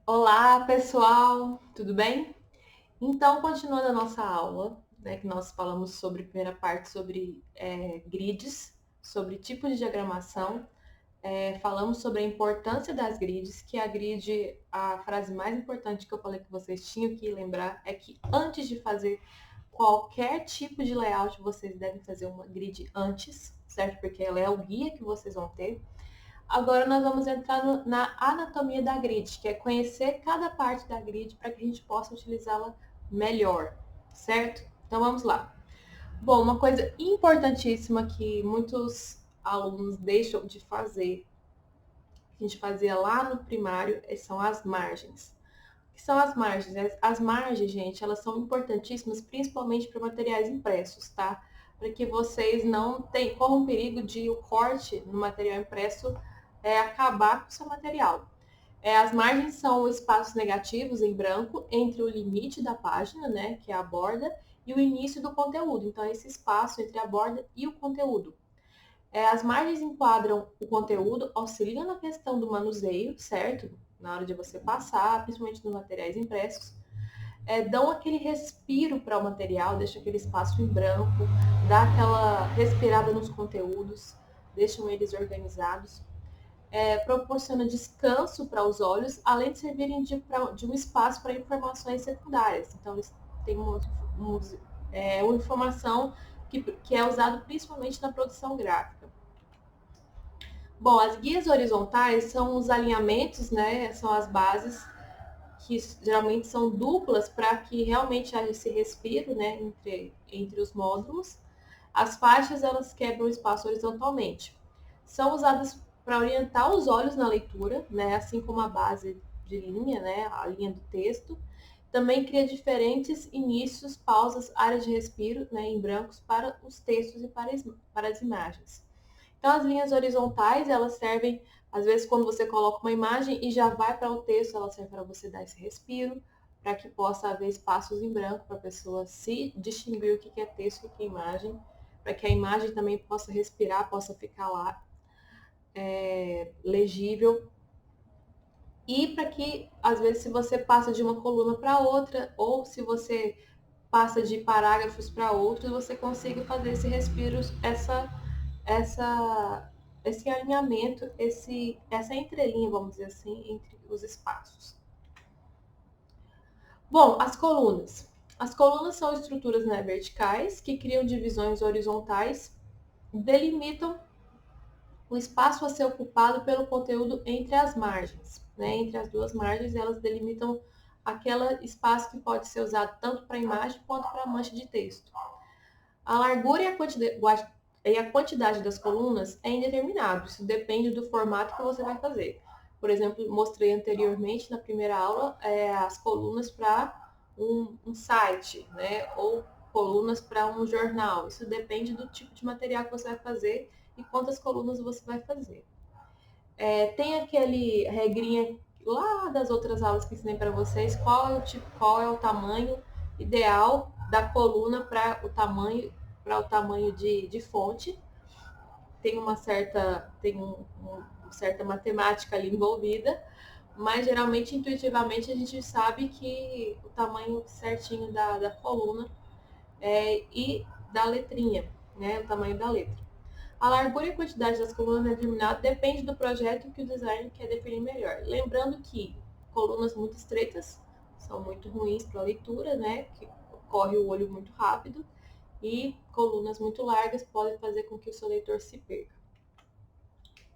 Olá, pessoal, tudo bem? Então, continuando a nossa aula, né, que nós falamos sobre a primeira parte sobre grids, sobre tipos de diagramação, falamos sobre a importância das grids, que a grid, a frase mais importante que eu falei que vocês tinham que lembrar é que antes de fazer qualquer tipo de layout, vocês devem fazer uma grid antes, certo? Porque ela é o guia que vocês vão ter. Agora nós vamos entrar na anatomia da grid, que é conhecer cada parte da grid para que a gente possa utilizá-la melhor, certo? Então vamos lá. Bom, uma coisa importantíssima que muitos alunos deixam de fazer, que a gente fazia lá no primário, são as margens. O que são as margens? As margens, gente, elas são importantíssimas, principalmente para materiais impressos, tá? Para que vocês não corram perigo de o corte no material impresso acabar com o seu material. As margens são espaços negativos em branco entre o limite da página, né, que é a borda, e o início do conteúdo. Então, esse espaço entre a borda e o conteúdo. As margens enquadram o conteúdo, auxiliam na questão do manuseio, certo? Na hora de você passar, principalmente nos materiais impressos. Dão aquele respiro para o material, deixa aquele espaço em branco, dá aquela respirada nos conteúdos, deixam eles organizados. Proporciona descanso para os olhos, além de servirem de um espaço para informações secundárias. Então, eles têm uma informação que é usada principalmente na produção gráfica. Bom, as guias horizontais são os alinhamentos, né? São as bases que geralmente são duplas para que realmente haja esse respiro, né, entre os módulos. As faixas, elas quebram o espaço horizontalmente. São usadas para orientar os olhos na leitura, né, assim como a base de linha, né, a linha do texto. Também cria diferentes inícios, pausas, áreas de respiro, né, em brancos para os textos e para as imagens. Então, as linhas horizontais, elas servem, às vezes, quando você coloca uma imagem e já vai para o texto, ela serve para você dar esse respiro, para que possa haver espaços em branco para a pessoa se distinguir o que é texto e o que é imagem, para que a imagem também possa respirar, possa ficar lá legível. E para que, às vezes, se você passa de uma coluna para outra, ou se você passa de parágrafos para outros, você consiga fazer esse respiro, essa, esse alinhamento, essa entrelinha, vamos dizer assim, entre os espaços. Bom, as colunas. As colunas são estruturas, né, verticais que criam divisões horizontais, delimitam o espaço a ser ocupado pelo conteúdo entre as margens. Né? Entre as duas margens, elas delimitam aquele espaço que pode ser usado tanto para a imagem quanto para a mancha de texto. A largura e a quantidade das colunas é indeterminado, isso depende do formato que você vai fazer. Por exemplo, mostrei anteriormente na primeira aula as colunas para um site, né? Ou colunas para um jornal. Isso depende do tipo de material que você vai fazer e quantas colunas você vai fazer. Tem aquele regrinha lá das outras aulas que ensinei para vocês, qual é o tamanho ideal da coluna para o tamanho de fonte. Tem uma certa matemática ali envolvida, mas geralmente, intuitivamente, a gente sabe que o tamanho certinho da coluna e da letrinha, né, o tamanho da letra. A largura e a quantidade das colunas determinadas depende do projeto que o designer quer definir melhor. Lembrando que colunas muito estreitas são muito ruins para a leitura, né? Que corre o olho muito rápido. E colunas muito largas podem fazer com que o seu leitor se perca.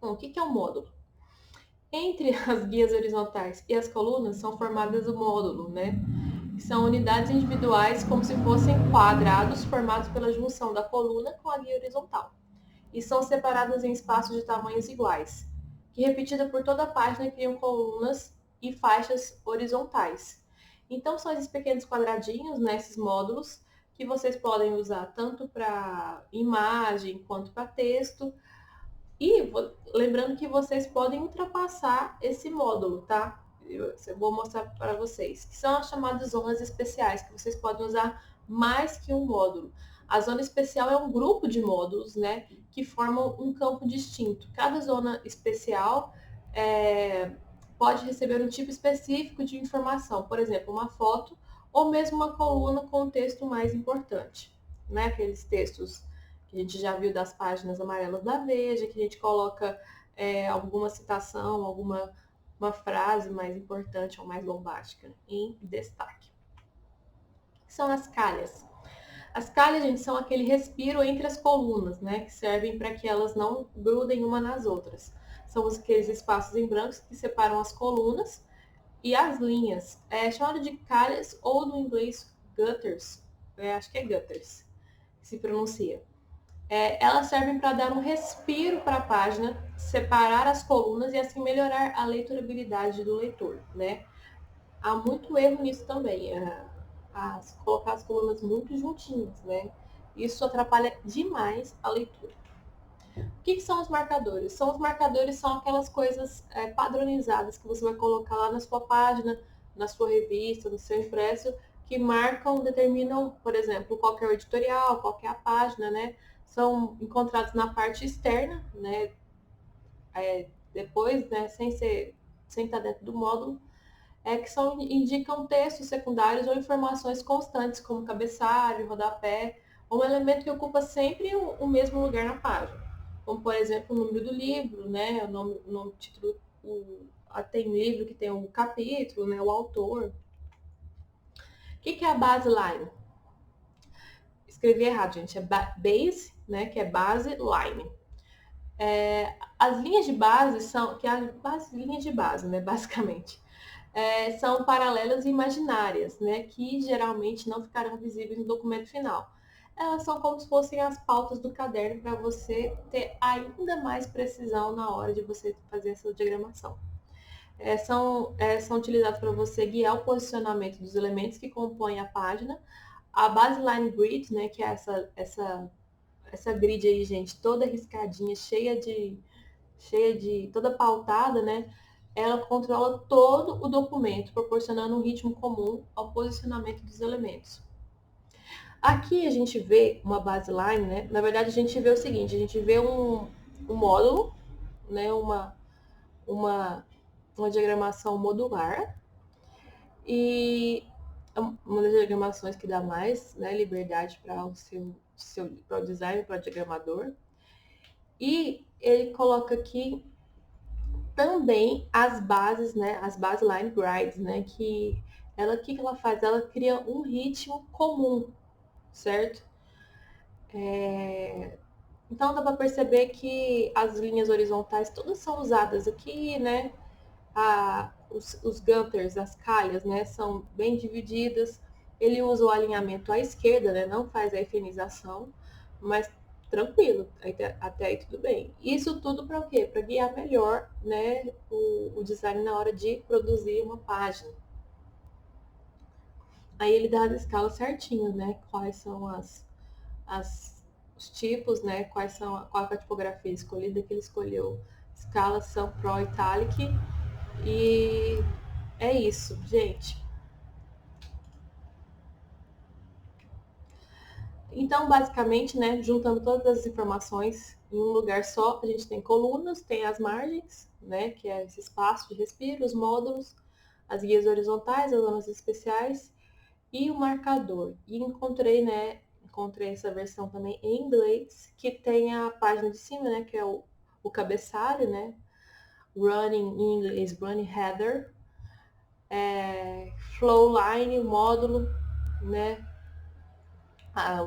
Bom, o que é um módulo? Entre as guias horizontais e as colunas são formadas o módulo, né? Que são unidades individuais como se fossem quadrados formados pela junção da coluna com a guia horizontal. E são separadas em espaços de tamanhos iguais, que repetida por toda a página criam colunas e faixas horizontais. Então são esses pequenos quadradinhos, né, esses módulos, que vocês podem usar tanto para imagem quanto para texto. E lembrando que vocês podem ultrapassar esse módulo, tá? Eu vou mostrar para vocês, que são as chamadas zonas especiais, que vocês podem usar mais que um módulo. A zona especial é um grupo de módulos, né, que formam um campo distinto. Cada zona especial pode receber um tipo específico de informação, por exemplo, uma foto ou mesmo uma coluna com um texto mais importante, né? Aqueles textos que a gente já viu das páginas amarelas da Veja, que a gente coloca alguma citação, uma frase mais importante ou mais bombástica em destaque. São as calhas. As calhas, gente, são aquele respiro entre as colunas, né? Que servem para que elas não grudem uma nas outras. São aqueles espaços em brancos que separam as colunas e as linhas. É chamado de calhas ou no inglês gutters. Acho que é gutters que se pronuncia. Elas servem para dar um respiro para a página, separar as colunas e assim melhorar a leiturabilidade do leitor, né? Há muito erro nisso também, colocar as colunas muito juntinhas, né? Isso atrapalha demais a leitura. O que são os marcadores? Os marcadores são aquelas coisas padronizadas que você vai colocar lá na sua página, na sua revista, no seu impresso, que marcam, determinam, por exemplo, qual é o editorial, qual é a página, né? São encontrados na parte externa, né? Depois, né? Sem estar dentro do módulo, indicam textos secundários ou informações constantes, como cabeçalho, rodapé, um elemento que ocupa sempre o mesmo lugar na página. Como, por exemplo, o número do livro, né? O nome título, tem livro que tem o capítulo, né? O autor. O que é a baseline? Escrevi errado, gente. É base, né? Que é base line. As linhas de base são, linhas de base, né? Basicamente. São paralelas e imaginárias, né, que geralmente não ficarão visíveis no documento final. Elas são como se fossem as pautas do caderno para você ter ainda mais precisão na hora de você fazer essa diagramação. São utilizadas para você guiar o posicionamento dos elementos que compõem a página. A baseline grid, né, que é essa grid aí, gente, toda riscadinha, cheia de toda pautada, né? Ela controla todo o documento, proporcionando um ritmo comum ao posicionamento dos elementos. Aqui a gente vê uma baseline, né? Na verdade, a gente vê o seguinte, a gente vê um módulo, né? Uma diagramação modular e uma das diagramações que dá mais, né, liberdade para o para o design, para o diagramador. E ele coloca aqui também as bases, né, as baseline grids, né, que ela faz? Ela cria um ritmo comum, certo? Então dá para perceber que as linhas horizontais todas são usadas aqui, né? Os gutters, as calhas, né, são bem divididas. Ele usa o alinhamento à esquerda, né, não faz a efenização, mas tranquilo, até aí tudo bem. Isso tudo para o quê? Para guiar melhor, né, o design na hora de produzir uma página. Aí ele dá as escalas certinhas, né, quais são os tipos, né, qual a tipografia escolhida, que ele escolheu escala Sun Pro Italic. E é isso, gente. Então, basicamente, né, juntando todas as informações em um lugar só, a gente tem colunas, tem as margens, né, que é esse espaço de respiro, os módulos, as guias horizontais, as zonas especiais e o marcador. E encontrei essa versão também em inglês, que tem a página de cima, né, que é o cabeçalho, né, running em inglês, running header, flowline, o módulo, né,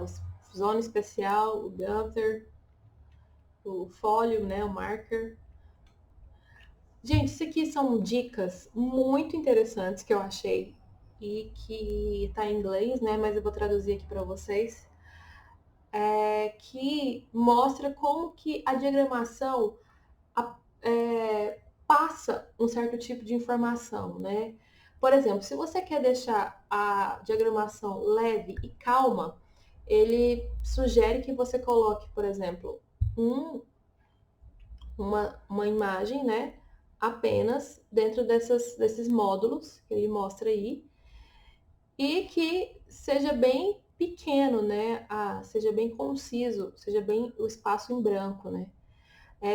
o zona especial, o gutter, o folio, né, o marker. Gente, isso aqui são dicas muito interessantes que eu achei e que está em inglês, né, mas eu vou traduzir aqui para vocês, que mostra como que a diagramação passa um certo tipo de informação, né? Por exemplo, se você quer deixar a diagramação leve e calma, ele sugere que você coloque, por exemplo, uma imagem, né? Apenas dentro desses módulos que ele mostra aí, e que seja bem pequeno, né? Seja bem conciso, seja bem o espaço em branco, né?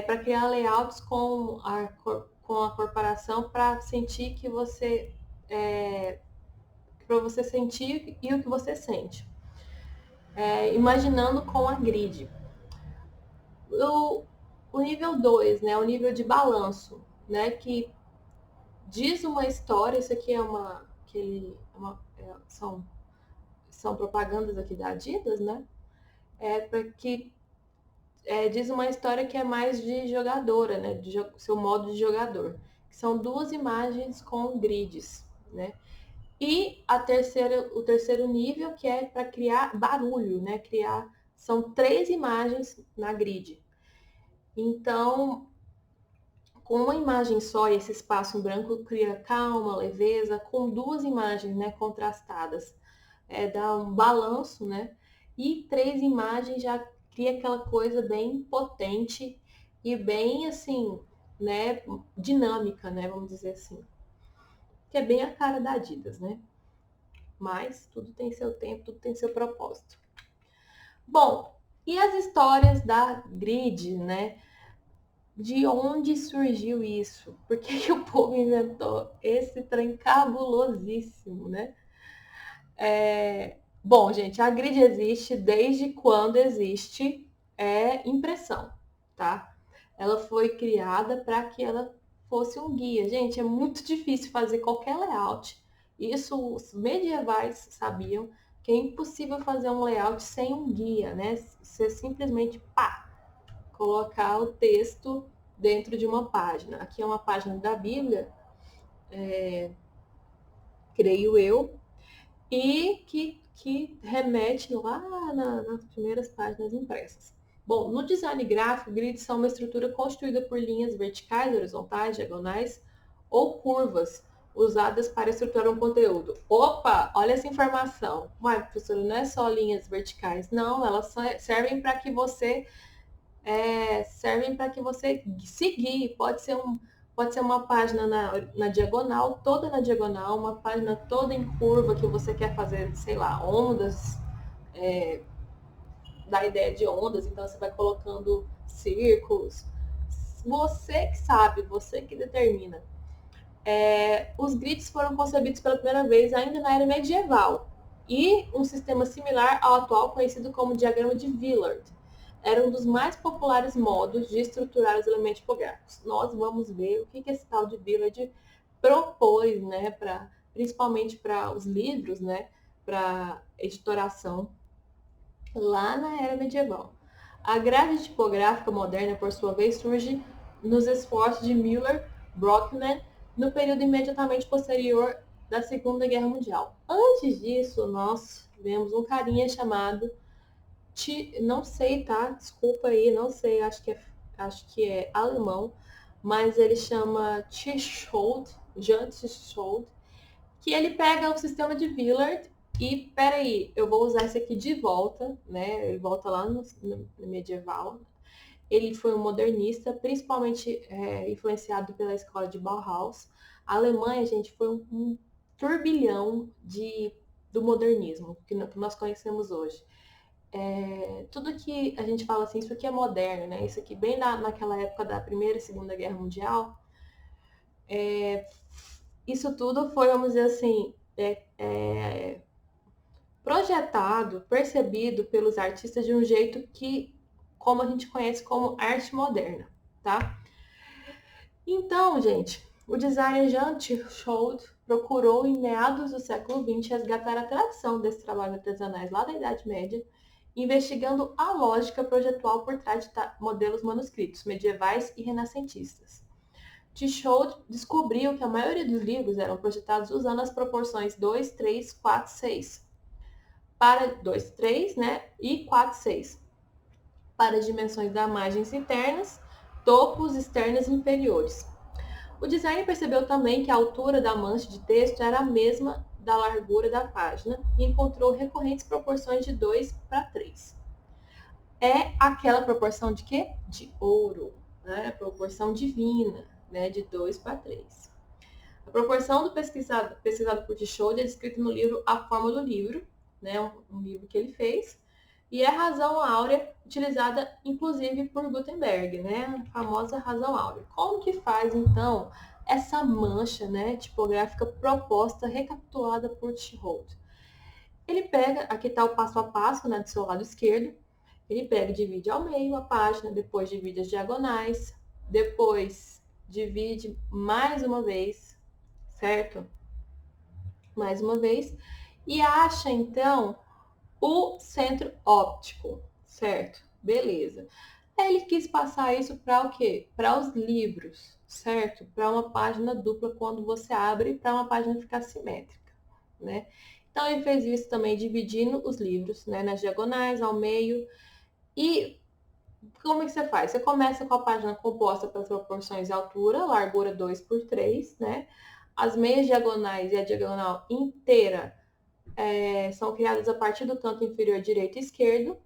Para criar layouts com com a corporação para sentir que você para você sentir e o que você sente. Imaginando com a grid. O nível 2, né, o nível de balanço, né, que diz uma história. Isso aqui são propagandas aqui da Adidas, né? Para que diz uma história que é mais de jogadora, né? Seu modo de jogador. São 2 imagens com grids, né? E o terceiro nível, que é para criar barulho, né? São 3 imagens na grid. Então, com uma imagem só, esse espaço em branco cria calma, leveza. Com 2 imagens, né, contrastadas, dá um balanço, né? E 3 imagens já cria aquela coisa bem potente e bem, assim, né, dinâmica, né, vamos dizer assim. Que é bem a cara da Adidas, né? Mas tudo tem seu tempo, tudo tem seu propósito. Bom, e as histórias da grid, né? De onde surgiu isso? Por que o povo inventou esse trem cabulosíssimo, né? Bom, gente, a grid existe desde quando existe impressão, tá? Ela foi criada para que ela fosse um guia. Gente, é muito difícil fazer qualquer layout. Isso os medievais sabiam, que é impossível fazer um layout sem um guia, né? Você simplesmente, colocar o texto dentro de uma página. Aqui é uma página da Bíblia, creio eu, e que remete lá nas primeiras páginas impressas. Bom, no design gráfico, grids são uma estrutura constituída por linhas verticais, horizontais, diagonais ou curvas, usadas para estruturar um conteúdo. Opa, olha essa informação. Uai, professora, não é só linhas verticais. Não, elas servem para que você se guie. Pode ser uma página na diagonal, toda na diagonal, uma página toda em curva que você quer fazer, sei lá, ondas, da ideia de ondas, então você vai colocando círculos. Você que sabe, você que determina. Os grids foram concebidos pela primeira vez ainda na era medieval, e um sistema similar ao atual, conhecido como diagrama de Villard, era um dos mais populares modos de estruturar os elementos tipográficos. Nós vamos ver o que esse tal de Villard propôs, né, principalmente para os livros, né, para editoração, lá na era medieval. A grade tipográfica moderna, por sua vez, surge nos esforços de Müller, Brockman, no período imediatamente posterior da Segunda Guerra Mundial. Antes disso, nós vemos um carinha chamado não sei, tá? Desculpa aí, não sei, acho que é alemão, mas ele chama Jean Tichold, que ele pega o sistema de Villard e, peraí, eu vou usar esse aqui de volta, né? Ele volta lá no medieval. Ele foi um modernista, principalmente influenciado pela escola de Bauhaus. A Alemanha, gente, foi um turbilhão do modernismo que nós conhecemos hoje. Tudo que a gente fala assim, isso aqui é moderno, né? Isso aqui bem naquela época da Primeira e Segunda Guerra Mundial, isso tudo foi, vamos dizer assim, projetado, percebido pelos artistas de um jeito como a gente conhece como arte moderna, tá? Então, gente, o designer Jean Tichold procurou, em meados do século XX, resgatar a tradição desses trabalhos artesanais lá da Idade Média, investigando a lógica projetual por trás de modelos manuscritos medievais e renascentistas. Tichold descobriu que a maioria dos livros eram projetados usando as proporções 2, 3, 4, 6. Para 2, 3, né? E 4, 6. Para as dimensões das margens internas, topos externas e inferiores. O designer percebeu também que a altura da mancha de texto era a mesma da largura da página e encontrou recorrentes proporções de 2 para 3. É aquela proporção de quê? De ouro, né? A proporção divina, né? De 2 para 3. A proporção do pesquisado por Tichold é descrita no livro A Forma do Livro, né? Um livro que ele fez, E é a razão áurea utilizada inclusive por Gutenberg, né? A famosa razão áurea. Como que faz então essa mancha, né, tipográfica proposta, recapitulada por Tihold? Ele pega, aqui está o passo a passo, né, do seu lado esquerdo. Ele pega e divide ao meio a página, depois divide as diagonais, depois divide mais uma vez, certo? Mais uma vez. E acha, então, o centro óptico, certo? Beleza. Ele quis passar isso para o quê? Para os livros, certo? Para uma página dupla quando você abre, para uma página ficar simétrica, né? Então ele fez isso também dividindo os livros, né, nas diagonais, ao meio. E como é que você faz? Você começa com a página composta pelas proporções altura, largura 2 por 3, né? As meias diagonais e a diagonal inteira são criadas a partir do canto inferior direito e esquerdo.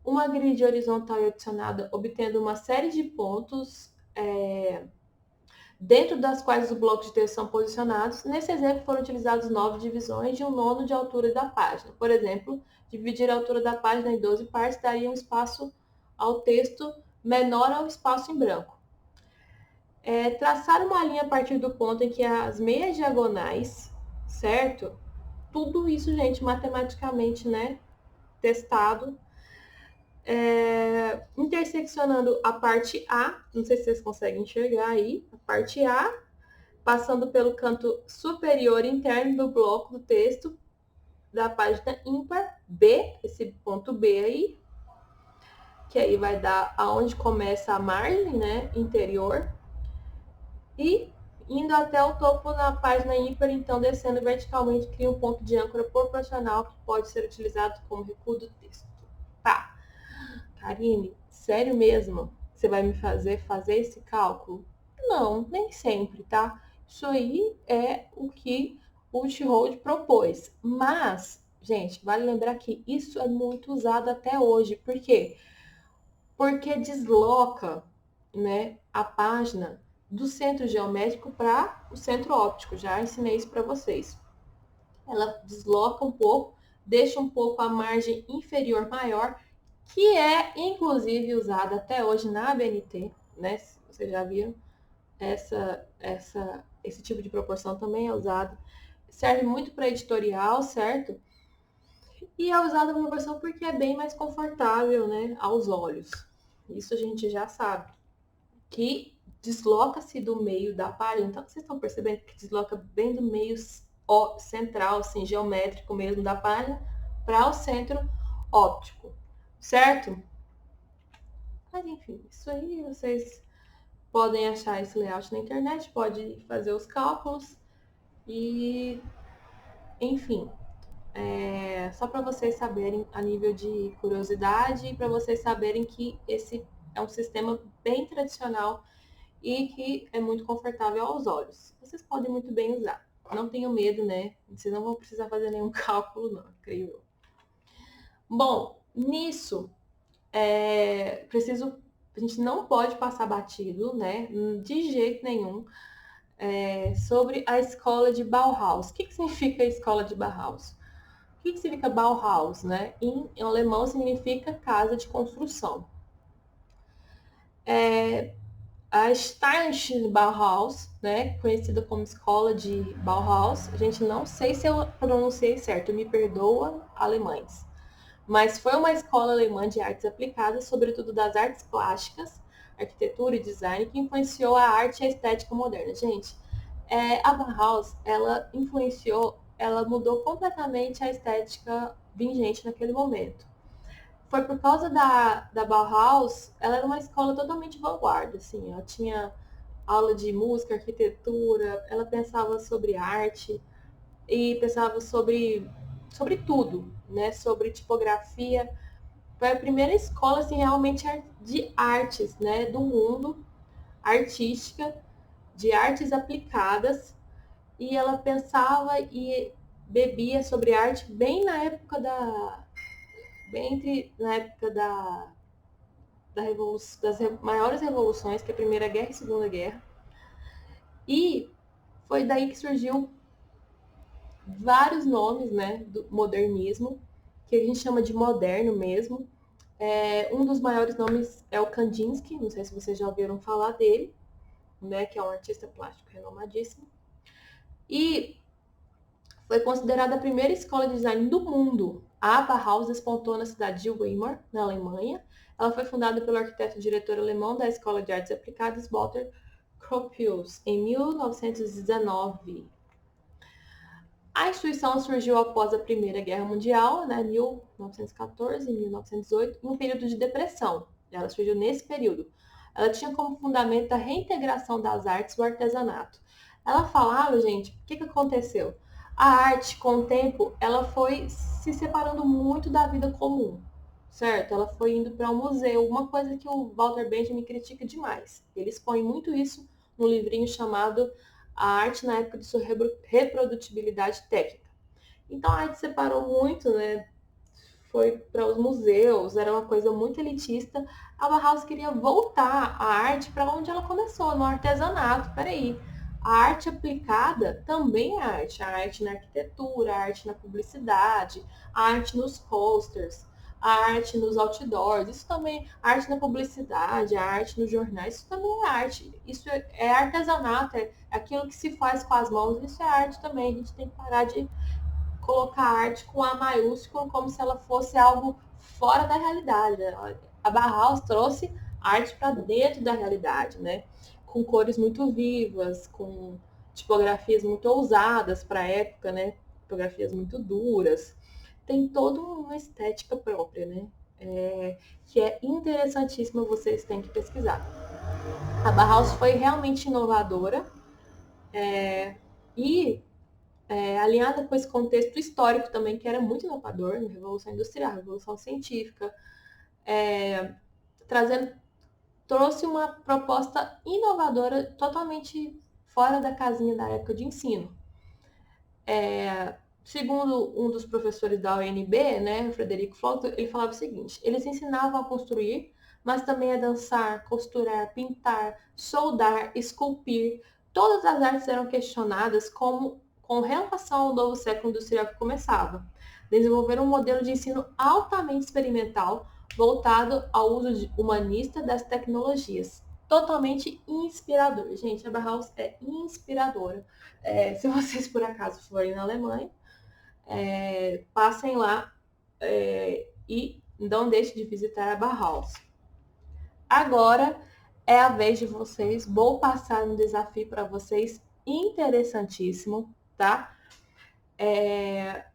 Uma grid horizontal é adicionada, obtendo uma série de pontos dentro das quais os blocos de texto são posicionados. Nesse exemplo, foram utilizados 9 divisões de 1/9 de altura da página. Por exemplo, dividir a altura da página em 12 partes daria um espaço ao texto menor ao espaço em branco. Traçar uma linha a partir do ponto em que as meias diagonais, certo? Tudo isso, gente, matematicamente, né? Testado. Interseccionando a parte A, não sei se vocês conseguem enxergar aí, a parte A, passando pelo canto superior interno do bloco do texto da página ímpar, B, esse ponto B aí, que aí vai dar aonde começa a margem, né, interior, e indo até o topo da página ímpar, então descendo verticalmente, cria um ponto de âncora proporcional que pode ser utilizado como recuo do texto. Tá. Karine, sério mesmo? Você vai me fazer esse cálculo? Não, nem sempre, tá? Isso aí é o que o Tihold propôs. Mas, gente, vale lembrar que isso é muito usado até hoje. Por quê? Porque desloca, né, a página do centro geométrico para o centro óptico. Já ensinei isso para vocês. Ela desloca um pouco, deixa um pouco a margem inferior maior, que é inclusive usada até hoje na ABNT, né? Vocês já viram, esse tipo de proporção também é usado. Serve muito para editorial, certo? E é usada a proporção porque é bem mais confortável, né, aos olhos. Isso a gente já sabe. Que desloca-se do meio da página. Então, vocês estão percebendo que desloca bem do meio central, assim, geométrico mesmo da página, para o centro óptico, certo? Mas enfim, isso aí vocês podem achar esse layout na internet, pode fazer os cálculos e, enfim, só para vocês saberem a nível de curiosidade e para vocês saberem que esse é um sistema bem tradicional e que é muito confortável aos olhos. Vocês podem muito bem usar. Não tenham medo, né? Vocês não vão precisar fazer nenhum cálculo, não, creio eu. Bom, nisso, a gente não pode passar batido, né? De jeito nenhum, sobre a escola de Bauhaus. O que significa a escola de Bauhaus? O que significa Bauhaus, né? Em alemão significa casa de construção. A Steinische Bauhaus, né, conhecida como Escola de Bauhaus, a gente não sei se eu pronunciei certo, me perdoa, alemães. Mas foi uma escola alemã de artes aplicadas, sobretudo das artes plásticas, arquitetura e design, que influenciou a arte e a estética moderna. Gente, a Bauhaus, ela mudou completamente a estética vigente naquele momento. Foi por causa da Bauhaus, ela era uma escola totalmente vanguarda, assim, ela tinha aula de música, arquitetura, ela pensava sobre arte e pensava sobre tudo, né? Sobre tipografia. Foi a primeira escola assim, realmente de artes, né? Do mundo, artística, de artes aplicadas. E ela pensava e bebia sobre arte bem na época na época das maiores revoluções, que é a Primeira Guerra e a Segunda Guerra. E foi daí que surgiu vários nomes, né, do modernismo, que a gente chama de moderno mesmo. Um dos maiores nomes é o Kandinsky, não sei se vocês já ouviram falar dele, né, que é um artista plástico renomadíssimo. E foi considerada a primeira escola de design do mundo. A Bauhaus despontou na cidade de Weimar, na Alemanha. Ela foi fundada pelo arquiteto e diretor alemão da Escola de Artes Aplicadas Walter Gropius em 1919. A instituição surgiu após a Primeira Guerra Mundial, né, 1914 e 1918, em um período de depressão. Ela surgiu nesse período. Ela tinha como fundamento a reintegração das artes e o artesanato. Ela falava, gente, o que aconteceu? A arte, com o tempo, ela foi se separando muito da vida comum, certo? Ela foi indo para um museu, uma coisa que o Walter Benjamin critica demais. Ele expõe muito isso no livrinho chamado A Arte na Época de Sua Reprodutibilidade Técnica. Então a arte separou muito, né? Foi para os museus, era uma coisa muito elitista. A Bauhaus queria voltar a arte para onde ela começou, no artesanato. Peraí, a arte aplicada também é arte. A arte na arquitetura, a arte na publicidade, a arte nos posters, a arte nos outdoors, isso também, a arte na publicidade, a arte nos jornais, isso também é arte. Isso é artesanato, é aquilo que se faz com as mãos, isso é arte também. A gente tem que parar de colocar arte com A maiúsculo como se ela fosse algo fora da realidade. A Bauhaus trouxe arte para dentro da realidade, né? Com cores muito vivas, com tipografias muito ousadas para a época, né? Tipografias muito duras. Tem toda uma estética própria, né? Que é interessantíssima, vocês têm que pesquisar. A Bauhaus foi realmente inovadora e alinhada com esse contexto histórico também, que era muito inovador, na Revolução Industrial, Revolução Científica, trouxe uma proposta inovadora totalmente fora da casinha da época de ensino. Segundo um dos professores da UNB, né, Frederico Flauto, ele falava o seguinte: eles ensinavam a construir, mas também a dançar, costurar, pintar, soldar, esculpir. Todas as artes eram questionadas com relação ao novo século industrial que começava. Desenvolveram um modelo de ensino altamente experimental, voltado ao uso humanista das tecnologias. Totalmente inspirador. Gente, a Bauhaus é inspiradora. Se vocês por acaso forem na Alemanha, passem lá e não deixem de visitar a Bauhaus. Agora é a vez de vocês. Vou passar um desafio para vocês interessantíssimo, tá?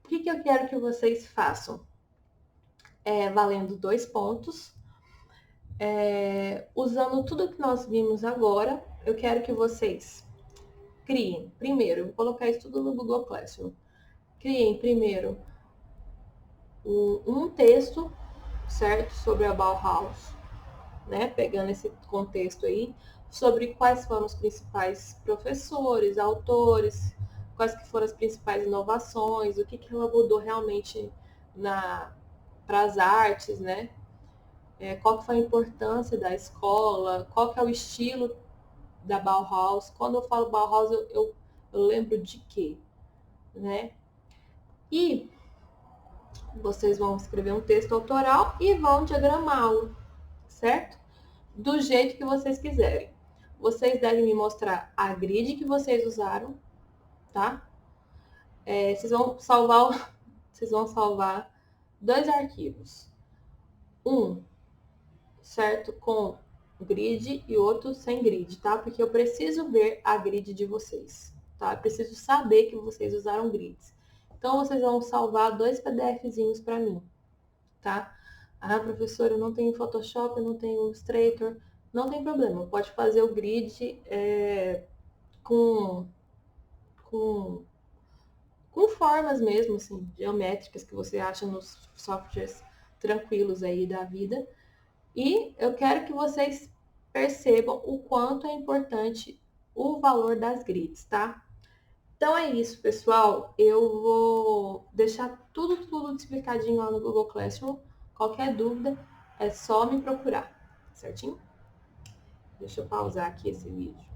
O que eu quero que vocês façam? Valendo 2 pontos. Usando tudo que nós vimos agora, eu quero que vocês criem. Primeiro, vou colocar isso tudo no Google Classroom. Criem primeiro um texto, certo? Sobre a Bauhaus, né? Pegando esse contexto aí, sobre quais foram os principais professores, autores, quais que foram as principais inovações, o que ela mudou realmente para as artes, né? Qual que foi a importância da escola, qual que é o estilo da Bauhaus. Quando eu falo Bauhaus, eu lembro de quê, né? E vocês vão escrever um texto autoral e vão diagramá-lo, certo? Do jeito que vocês quiserem. Vocês devem me mostrar a grid que vocês usaram, tá? Vocês vão salvar 2 arquivos. Um, certo? Com grid e outro sem grid, tá? Porque eu preciso ver a grid de vocês, tá? Eu preciso saber que vocês usaram grids. Então, vocês vão salvar 2 PDFzinhos para mim, tá? Ah, professora, eu não tenho Photoshop, eu não tenho Illustrator. Não tem problema, pode fazer o grid com formas mesmo, assim, geométricas que você acha nos softwares tranquilos aí da vida. E eu quero que vocês percebam o quanto é importante o valor das grids, tá? Então é isso, pessoal. Eu vou deixar tudo explicadinho lá no Google Classroom. Qualquer dúvida, é só me procurar, certinho? Deixa eu pausar aqui esse vídeo.